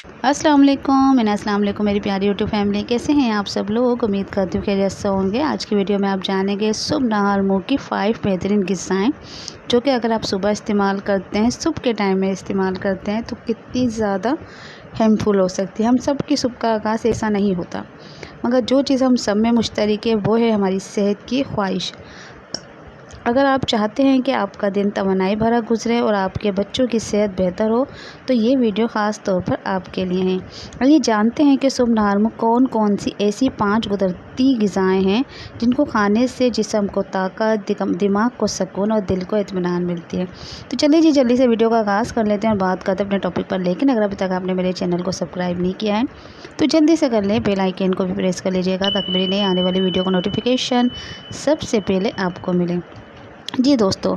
अस्सलाम वालेकुम मेरी प्यारी यूट्यूब फैमिली, कैसे हैं आप सब लोग। उम्मीद करती हूँ खैरियत से होंगे। आज की वीडियो में आप जानेंगे सुबह नहार मुँह की 5 बेहतरीन ग़िज़ाएँ जो कि अगर आप सुबह इस्तेमाल करते हैं, सुबह के टाइम में इस्तेमाल करते हैं तो कितनी ज़्यादा हेल्पफुल हो सकती है। हम सब की सुबह का आगाज़ ऐसा नहीं होता, मगर जो चीज़ हम सब में मुश्तरक है वो है हमारी सेहत की ख्वाहिश। अगर आप चाहते हैं कि आपका दिन तवानाई भरा गुजरे और आपके बच्चों की सेहत बेहतर हो तो ये वीडियो ख़ास तौर पर आपके लिए है। आइए जानते हैं कि सुबह नहार में कौन कौन सी ऐसी 5 कुदरती ग़िज़ाएँ हैं जिनको खाने से जिस्म को ताकत, दिमाग को सुकून और दिल को इत्मीनान मिलती है। तो चलिए जी जल्दी से वीडियो का आगाज़ कर लेते हैं और बात करते हैं अपने टॉपिक पर। लेकिन अगर अभी तक आपने मेरे चैनल को सब्सक्राइब नहीं किया है तो जल्दी से कर लें, बेल आइकन को भी प्रेस कर लीजिएगा ताकि मेरी नई आने वाली वीडियो का नोटिफिकेशन सबसे पहले आपको मिले। जी दोस्तों,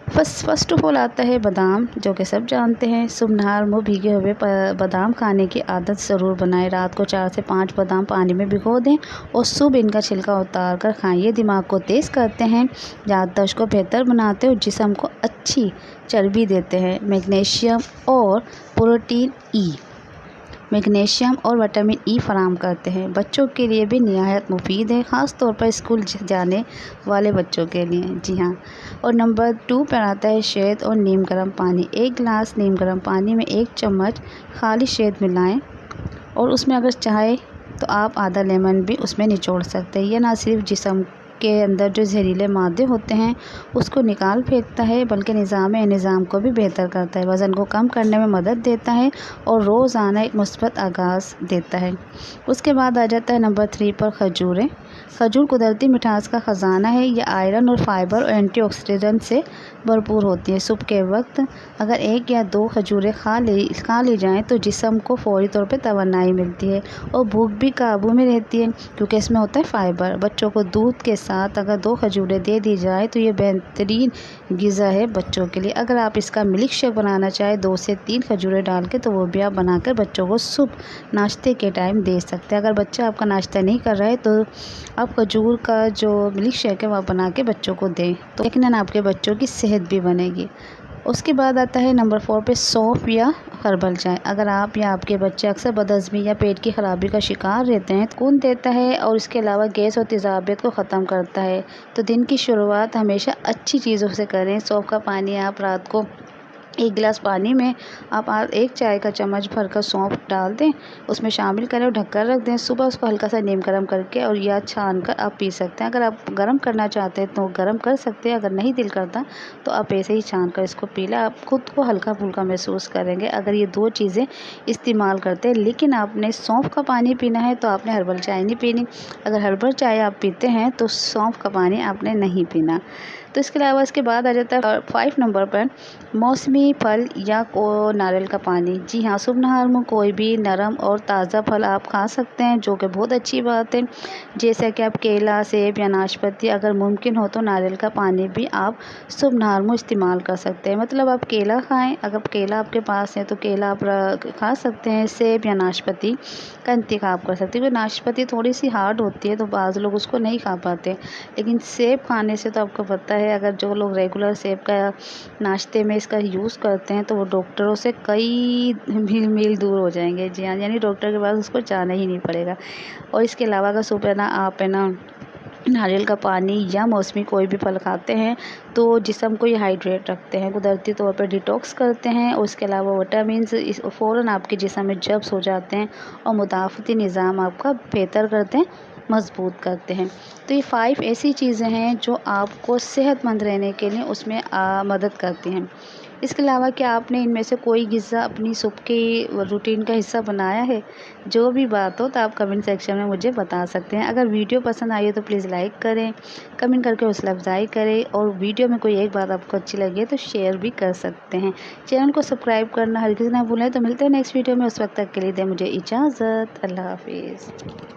फर्स्ट ऑफ ऑल आता है बादाम, जो कि सब जानते हैं। सुबह नहार मुँह भीगे हुए बादाम खाने की आदत ज़रूर बनाएं। रात को 4 से 5 बादाम पानी में भिगो दें और सुबह इनका छिलका उतार कर खाएं। ये दिमाग को तेज़ करते हैं, याददाश्त को बेहतर बनाते हैं और जिस्म को अच्छी चर्बी देते हैं। मैग्नीशियम और विटामिन ई फराहम करते हैं। बच्चों के लिए भी निहायत मुफीद है, ख़ास तौर पर स्कूल जाने वाले बच्चों के लिए। जी हाँ। और नंबर 2 पर आता है शहद और नीम गर्म पानी। 1 गिलास नीम गर्म पानी में 1 चम्मच खाली शहद मिलाएं और उसमें अगर चाहे तो आप आधा लेमन भी उसमें निचोड़ सकते हैं। यह ना सिर्फ जिस्म के अंदर जो जहरीले मादे होते हैं उसको निकाल फेंकता है, बल्कि निज़ाम को भी बेहतर करता है, वज़न को कम करने में मदद देता है और रोज़ाना एक मुस्बत आगाज़ देता है। उसके बाद आ जाता है नंबर 3 पर खजूरें। खजूर कुदरती मिठास का ख़जाना है। यह आयरन और फाइबर और एंटीऑक्सीडेंट से भरपूर होती है। सुबह के वक्त अगर 1 या 2 खजूरें खा ली जाएँ तो जिस्म को फौरी तौर पे तवानाई मिलती है और भूख भी काबू में रहती है, क्योंकि इसमें होता है फाइबर। बच्चों को दूध के साथ अगर 2 खजूरें दे दी जाए तो ये बेहतरीन ग़िज़ा है बच्चों के लिए। अगर आप इसका मिल्क शेक बनाना चाहें 2 से 3 खजूरें डाल के, तो वो भी आप बनाकर बच्चों को सुबह नाश्ते के टाइम दे सकते हैं। अगर बच्चा आपका नाश्ता नहीं कर रहा है तो आप खजूर का जो मिल्क शेक है वो बना के बच्चों को दें, तो यकीनन आपके बच्चों की सेहत भी बनेगी। उसके बाद आता है नंबर 4 पे सौंफ या हर्बल चाय। अगर आप या आपके बच्चे अक्सर बदहज़मी या पेट की ख़राबी का शिकार रहते हैं, सुकून देता है और इसके अलावा गैस और तेज़ाबियत को ख़त्म करता है। तो दिन की शुरुआत हमेशा अच्छी चीज़ों से करें। सौंफ का पानी आप रात को 1 गिलास पानी में आप 1 चाय का चम्मच भरकर सौंफ डाल दें, उसमें शामिल करें और ढककर रख दें। सुबह उसको हल्का सा नीम गर्म करके और या छान कर आप पी सकते हैं। अगर आप गर्म करना चाहते हैं तो गर्म कर सकते हैं, अगर नहीं दिल करता तो आप ऐसे ही छान कर इसको पी लें। आप खुद को हल्का फुल्का महसूस करेंगे अगर ये 2 चीज़ें इस्तेमाल करते हैं। लेकिन आपने सौंफ का पानी पीना है तो आपने हर्बल चाय नहीं पीनी। अगर हर्बल चाय आप पीते हैं तो सौंफ का पानी आपने नहीं पीना। तो इसके अलावा इसके बाद आ जाता है 5 नंबर पर मौसमी फल या नारियल का पानी। जी हाँ, सुबह नहार में कोई भी नरम और ताज़ा फल आप खा सकते हैं, जो कि बहुत अच्छी बात है। जैसे कि आप केला, सेब या नाशपाती, अगर मुमकिन हो तो नारियल का पानी भी आप सुबह नहार में इस्तेमाल कर सकते हैं। मतलब आप केला खाएं, अगर केला आपके पास है तो केला आप खा सकते हैं। सेब या नाशपाती का इंतखाब कर सकते हैं, क्योंकि नाशपाती थोड़ी सी हार्ड होती है तो बाज़ लोग उसको नहीं खा पाते, लेकिन सेब खाने से तो आपको पता है, अगर जो लोग रेगुलर सेब का नाश्ते में इसका यूज़ करते हैं तो वो डॉक्टरों से कई मील दूर हो जाएंगे। जी हाँ, यानी डॉक्टर के पास उसको जाना ही नहीं पड़ेगा। और इसके अलावा अगर सुबह ना आप है ना नारियल का पानी या मौसमी कोई भी फल खाते हैं तो जिस्म को ये हाइड्रेट रखते हैं, कुदरती तौर पर डिटॉक्स करते हैं। और इसके अलावा विटामिन्स फ़ौरन आपके जिस्म में जब्स हो जाते हैं और मुदाफ़ती निज़ाम आपका बेहतर करते हैं, मज़बूत करते हैं। तो ये 5 ऐसी चीज़ें हैं जो आपको सेहतमंद रहने के लिए उसमें मदद करती हैं। इसके अलावा क्या आपने इनमें से कोई ग़िज़ा अपनी सुबह की रूटीन का हिस्सा बनाया है? जो भी बात हो तो आप कमेंट सेक्शन में मुझे बता सकते हैं। अगर वीडियो पसंद आई हो तो प्लीज़ लाइक करें, कमेंट करके हौसला अफ़ज़ाई करें और वीडियो में कोई एक बात आपको अच्छी लगे तो शेयर भी कर सकते हैं। चैनल को सब्सक्राइब करना हरगिज़ ना भूलें। तो मिलते हैं नेक्स्ट वीडियो में, उस वक्त तक के लिए दें मुझे इजाज़त। अल्लाह हाफ़िज़।